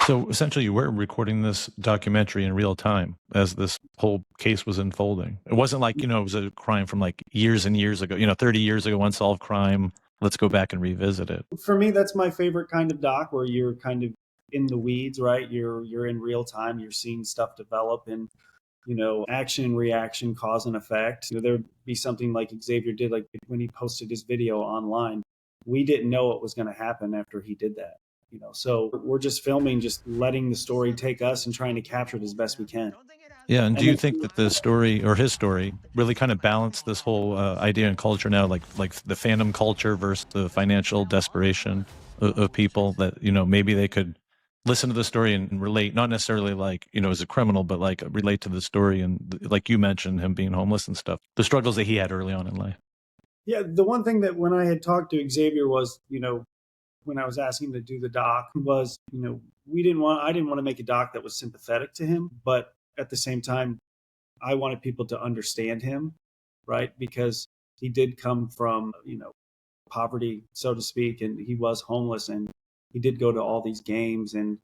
So essentially, you were recording this documentary in real time as this whole case was unfolding. It wasn't like, it was a crime from like years and years ago, 30 years ago, unsolved crime. Let's go back and revisit it. For me, that's my favorite kind of doc, where you're kind of in the weeds, right? You're in real time. You're seeing stuff develop, and action and reaction, cause and effect. There'd be something like Xavier did, like when he posted his video online. We didn't know what was going to happen after he did that. So we're just filming, just letting the story take us and trying to capture it as best we can. Yeah, and do you think that the story or his story really kind of balanced this whole idea and culture now, like the fandom culture versus the financial desperation of people that maybe they could listen to the story and relate, not necessarily like as a criminal, but like relate to the story and like you mentioned him being homeless and stuff, the struggles that he had early on in life. Yeah, the one thing that when I had talked to Xavier was, when I was asking to do the doc was, I didn't want to make a doc that was sympathetic to him, but at the same time, I wanted people to understand him, right? Because he did come from, poverty, so to speak, and he was homeless, and he did go to all these games, and,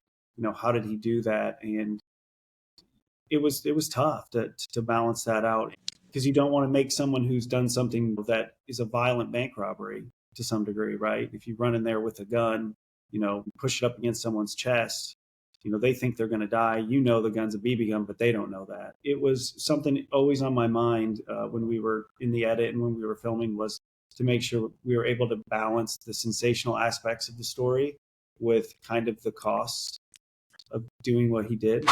how did he do that? And it was tough to balance that out, because you don't want to make someone who's done something that is a violent bank robbery to some degree, right? If you run in there with a gun, push it up against someone's chest, they think they're going to die. The gun's a BB gun, but they don't know that. It was something always on my mind when we were in the edit and when we were filming, was to make sure we were able to balance the sensational aspects of the story with kind of the costs of doing what he did.